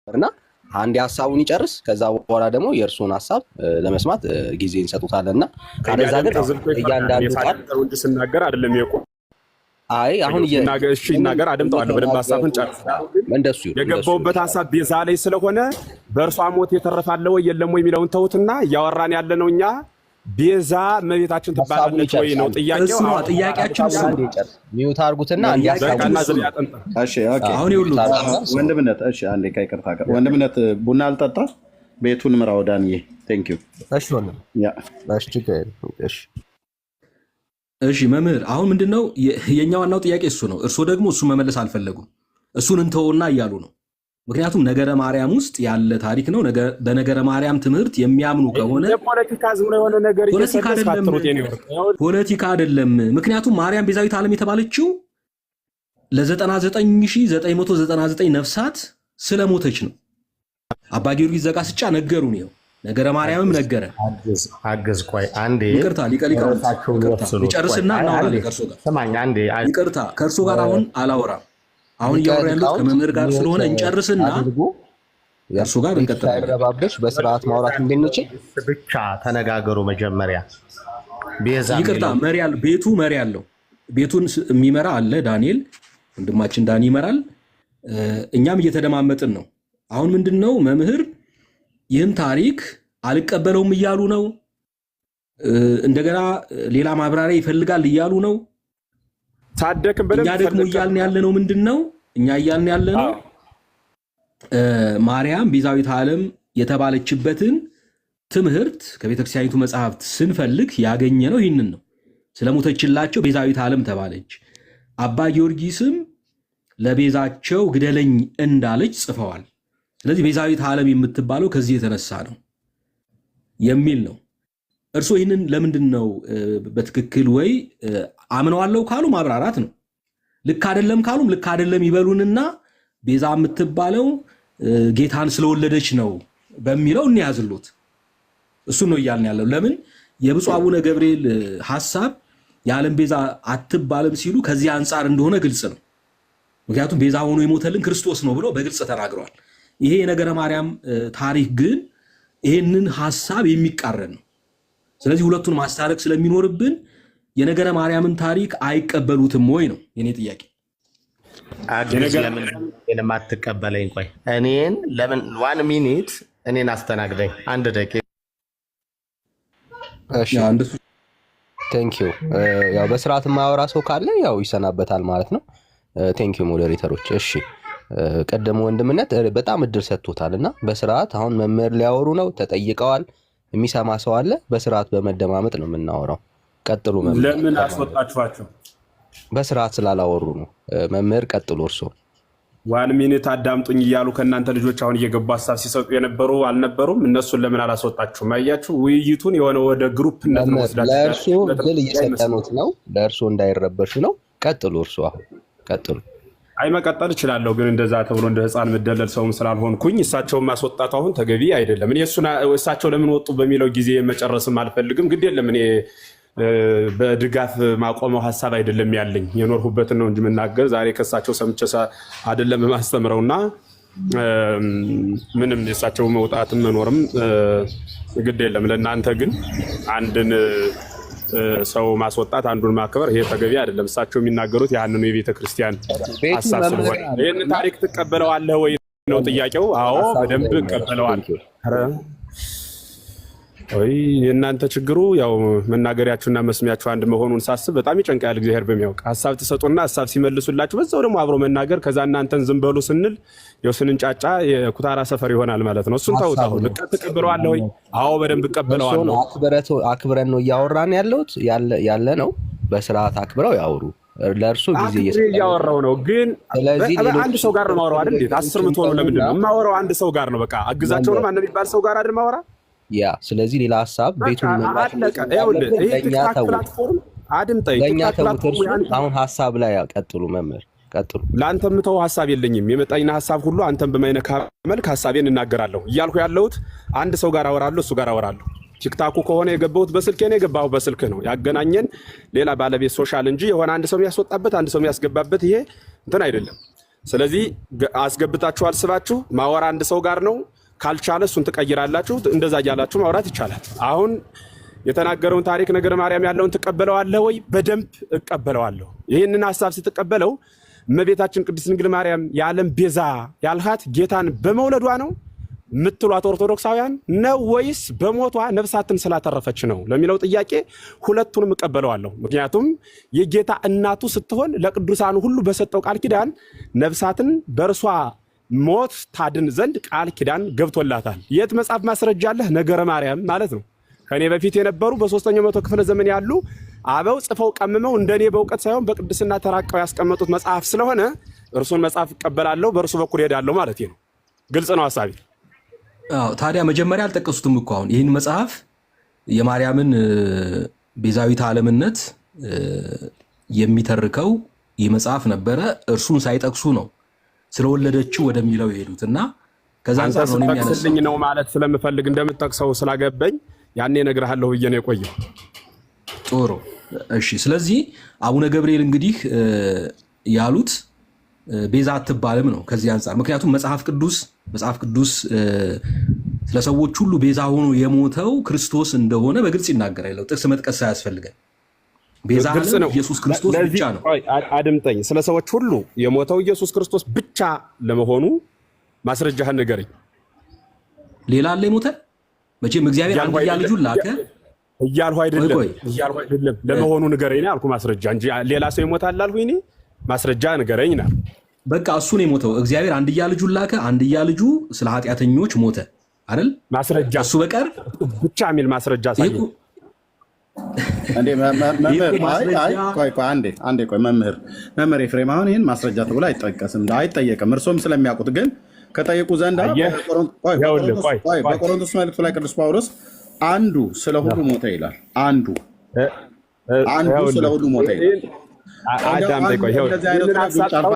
እና አንድ ሐሳቡን ይጨርስ ከዛ በኋላ ደግሞ የእርሱን ሐሳብ ለመስማት ጊዜ እንሰጡታለንና ካለዛ ግን እያንዳንዱ ቃል እንጂ ስናገር አይደለም የቆም አይ አሁን ይናገር አደምጣለሁ በደንብ ሐሳብን ጨርስ እንደሱ የገባውበት ሐሳብ ቤዛ ላይ ስለሆነ በእርሷ ሞት የተረፋለ ወይ የለም ወይ የሚለውን ተውትና ያወራን ያለነው እኛ ቤዛ እመቤታችን ትባላለች ወይ ነው ጥያቄው። ጥያቄያችን እሱ ሚውት አድርጉትና እሺ ኦኬ አሁን ይሁሉ ወንድምነት እሺ አንዴ ከይቅርታ ጋር ወንድምነት ቡና አልጠጣ ቤቱን ምራው ዳንዬ ቴንክ ዩ እሺ ወንድም ያ እሺ መምህር አሁን ምንድነው የኛ ዋናው ጥያቄ እሱ ነው። እርሱ ደግሞ እሱ መመለስ አልፈለጉም። እሱን እንተውና እያሉ ነው። ምክንያቱም ነገረ ማርያም ውስጥ ያለ ታሪክ ነው። በነገረ ማርያም ትምህርት የሚያምኑ ከሆነ ፖለቲካ አይደለም። ምክንያቱም ማርያም ቤዛዊት ዓለም የተባለችው ለ99999 ነፍሳት ስለሞተች ነው። አባ ጊዮርጊስ ዘጋስጫ ነገሩን ነው። ነገረ ማርያምም ነገረ አገዝ ቆይ አንዴ ይቅርታ ሊጨርስና እናወራለን ከእርሱ ጋር ሰማኝ አንዴ ይቅርታ ከእርሱ ጋር አሁን አላወራም። አሁን እያወራ ያለው ከመምህር ጋር ስለሆነ እንጨርስና እርሱ ጋር እንቀጥላለን። በስርዓት ማውራት እንድንችል ብቻ ተነጋገሩ። መጀመሪያ ቤዛ ይቅርታ ቤቱ መሪ ያለው ቤቱን የሚመራ አለ ዳንኤል ወንድማችን ዳኒ ይመራል። እኛም እየተደማመጥን ነው። አሁን ምንድነው መምህር ይህን ታሪክ አልቀበለውም እያሉ ነው። እንደገና ሌላ ማብራሪያ ይፈልጋል እያሉ ነው። እኛ ደግሞ እያልን ያለነው ምንድነው? እኛ እያልን ያለነው ማርያም ቤዛዊት ዓለም የተባለችበትን ትምህርት ከቤተክርስቲያኒቱ መጽሐፍት ስንፈልግ ያገኘነው ይህንን ነው። ስለሞተችላቸው ቤዛዊት ዓለም ተባለች። አባ ጊዮርጊስም ለቤዛቸው ግደለኝ እንዳለች ጽፈዋል። ስለዚህ ቤዛዊት ዓለም የምትባለው ከዚህ የተነሳ ነው የሚል ነው። እርሱ ይህንን ለምንድን ነው በትክክል ወይ አምነዋለሁ ካሉ ማብራራት ነው። ልክ አይደለም ካሉም ልክ አይደለም ይበሉንና ቤዛ የምትባለው ጌታን ስለወለደች ነው በሚለው እንያዝሉት። እሱ ነው እያልን ያለው። ለምን የብፁዕ አቡነ ገብርኤል ሐሳብ የዓለም ቤዛ አትባልም ሲሉ ከዚህ አንጻር እንደሆነ ግልጽ ነው። ምክንያቱም ቤዛ ሆኖ የሞተልን ክርስቶስ ነው ብሎ በግልጽ ተናግረዋል። ይሄ የነገረ ማርያም ታሪክ ግን ይሄንን ሐሳብ የሚቃረን ነው። ስለዚህ ሁለቱን ማስታረቅ ስለሚኖርብን የነገረ ማርያምን ታሪክ አይቀበሉትም ወይ ነው የኔ ጥያቄ። ለምን ለማትቀበለኝ? ቆይ እኔን ለምን 1 ሚኒት እኔን አስተናግደኝ 1 ደቂቃ። እሺ ቴንክ ዩ። ያው በስርዓት ማወራ ሰው ካለ ያው ይሰናበታል ማለት ነው። ቴንክ ዩ ሞዴሬተሮች። እሺ ቀደም ወንድምነት በጣም እድል ሰጥቶታልና በስርዓት አሁን መምህር ሊያወሩ ነው፣ ተጠይቀዋል። የሚሰማ ሰው አለ። በስርዓት በመደማመጥ ነው የምናወራው። ቀጥሉ መምህር። ለምን አስወጣችኋቸው? በስርዓት ስላላወሩ ነው። መምህር ቀጥሉ እርሶ። 1 ሚኒት አዳምጡኝ እያሉ ከእናንተ ልጆች አሁን እየገቡ ሐሳብ ሲሰጡ የነበሩ አልነበሩም? እነሱን ለምን አላስወጣችሁም? አያችሁ ውይይቱን የሆነ ወደ ግሩፕነት ነው ወስዳችሁ ለእርሶ ድል እየሰጠኑት ነው። ለእርሶ እንዳይረበሹ ነው። ቀጥሉ እርሶ አሁን ቀጥሉ። አይ መቀጠል እችላለሁ፣ ግን እንደዛ ተብሎ እንደ ህፃን መደለል ሰውም ስላልሆንኩኝ እሳቸውን ማስወጣት አሁን ተገቢ አይደለም። እኔ እሳቸው ለምን ወጡ በሚለው ጊዜ መጨረስም አልፈልግም። ግድ የለም እኔ በድጋፍ ማቆመው ሐሳብ አይደለም ያለኝ፣ የኖርሁበትን ነው እንጂ የምናገር ዛሬ ከእሳቸው ሰምቼ አይደለም ማስተምረውና ምንም የእሳቸው መውጣትም መኖርም ግድ የለም። ለእናንተ ግን አንድን ሰው ማስወጣት አንዱን ማክበር ይሄ ተገቢ አይደለም። እሳቸው የሚናገሩት ያንኑ የቤተ ክርስቲያን ሐሳብ ስለሆነ ይሄን ታሪክ ትቀበለዋለህ ወይ ነው ጥያቄው። አዎ በደንብ እቀበለዋለሁ። ወይ የእናንተ ችግሩ ያው መናገሪያችሁና መስሚያችሁ አንድ መሆኑን ሳስብ በጣም ይጨንቃል። እግዚአብሔር በሚያውቅ ሐሳብ ትሰጡና ሐሳብ ሲመልሱላችሁ በዛው ደግሞ አብሮ መናገር ከዛ እናንተን ዝም በሉ ስንል ያው ስንንጫጫ የኩታራ ሰፈር ይሆናል ማለት ነው። እሱን ታውታው ልትቀበለዋለህ ወይ? አዎ በደንብ እቀበለዋለሁ። አክብረን ነው እያወራን ያለ ነው። በስርዓት አክብረው ያወሩ። ለእርሱ ጊዜ እያወራው ነው። ግን አንድ ሰው ጋር ነው ማወራው አይደል? እንዴ 10 ምትሆኑ ለምንድን ነው የማወራው? አንድ ሰው ጋር ነው በቃ አግዛቸው ነው ማን የሚባል ሰው ጋር አይደል ማወራ ያ። ስለዚህ ሌላ ሐሳብ ቤቱን አሁን ሐሳብ ላይ ቀጥሉ መምህር ቀጥሉ። ለአንተ ምተው ሐሳብ የለኝም። የመጣኝና ሐሳብ ሁሉ አንተን በማይነካ መልክ ሐሳቤን እናገራለሁ እያልኩ ያለሁት አንድ ሰው ጋር አወራለሁ፣ እሱ ጋር አወራለሁ። ቲክታኩ ከሆነ የገባሁት በስልኬ ነው፣ የገባሁት በስልክ ነው። ያገናኘን ሌላ ባለቤት ሶሻል እንጂ የሆነ አንድ ሰው የሚያስወጣበት አንድ ሰው የሚያስገባበት ይሄ እንትን አይደለም። ስለዚህ አስገብታችሁ አልስባችሁ ማወራ አንድ ሰው ጋር ነው። ካልቻለ እሱን ትቀይራላችሁ። እንደዛ እያላችሁ ማውራት ይቻላል። አሁን የተናገረውን ታሪክ ነገረ ማርያም ያለውን ትቀበለዋለህ ወይ? በደንብ እቀበለዋለሁ። ይህንን ሐሳብ ስትቀበለው እመቤታችን ቅድስት ድንግል ማርያም የዓለም ቤዛ ያልሃት ጌታን በመውለዷ ነው ምትሏት ኦርቶዶክሳውያን ነው ወይስ በሞቷ ነፍሳትን ስላተረፈች ነው ለሚለው ጥያቄ ሁለቱንም እቀበለዋለሁ። ምክንያቱም የጌታ እናቱ ስትሆን ለቅዱሳኑ ሁሉ በሰጠው ቃል ኪዳን ነፍሳትን በእርሷ ሞት ታድን ዘንድ ቃል ኪዳን ገብቶላታል። የት መጽሐፍ ማስረጃ አለህ? ነገረ ማርያም ማለት ነው። ከኔ በፊት የነበሩ በ3ኛው መቶ ክፍለ ዘመን ያሉ አበው ጽፈው ቀምመው እንደኔ በእውቀት ሳይሆን በቅድስና ተራቀው ያስቀመጡት መጽሐፍ ስለሆነ እርሱን መጽሐፍ እቀበላለሁ፣ በእርሱ በኩል ሄዳለሁ ማለት ነው። ግልጽ ነው ሐሳቤ። ታዲያ መጀመሪያ አልጠቀሱትም እኮ አሁን ይህን መጽሐፍ የማርያምን ቤዛዊት ዓለምነት የሚተርከው ይህ መጽሐፍ ነበረ። እርሱን ሳይጠቅሱ ነው ስለወለደችው ወደሚለው የሄዱት እና ከዛ አንፃር ነው የሚያነሳልኝ ነው ማለት ስለምፈልግ እንደምጠቅሰው ስላገበኝ ያኔ እነግርሃለሁ ብዬ ነው የቆየው። ጥሩ እሺ። ስለዚህ አቡነ ገብርኤል እንግዲህ ያሉት ቤዛ አትባልም ነው ከዚህ አንፃር። ምክንያቱም መጽሐፍ ቅዱስ ስለ ሰዎች ሁሉ ቤዛ ሆኖ የሞተው ክርስቶስ እንደሆነ በግልጽ ይናገራል። ጥቅስ መጥቀስ ሳያስፈልገን ቤዛ ነው ኢየሱስ ክርስቶስ ብቻ ነው። አድምጠኝ። ስለ ሰዎች ሁሉ የሞተው ኢየሱስ ክርስቶስ ብቻ ለመሆኑ ማስረጃህን ንገረኝ። ሌላ አለ የሞተ? መቼም እግዚአብሔር አንድያ ልጁን ላከ እያልሁ አይደለም ለመሆኑ ንገረኝ አልኩ። ማስረጃ እንጂ ሌላ ሰው ይሞታል አልኩኝ እኔ። ማስረጃ ንገረኝ ነው። በቃ እሱ ነው የሞተው። እግዚአብሔር አንድያ ልጁን ላከ፣ አንድያ ልጁ ስለ ኃጢአተኞች ሞተ አይደል? ማስረጃ እሱ በቀር ብቻ የሚል ማስረጃ ሳይ አንዴ መምህር ኤፍሬም አሁን ይህን ማስረጃ ተብሎ አይጠየቅም። እርሶም ስለሚያውቁት ግን ከጠየቁ ዘንድ በቆሮንቶስ መልእክቱ ላይ ቅዱስ ጳውሎስ አንዱ ስለ ሁሉ ሞተ ይላል። አንዱ ስለ ሁሉ ሞተ ይላል።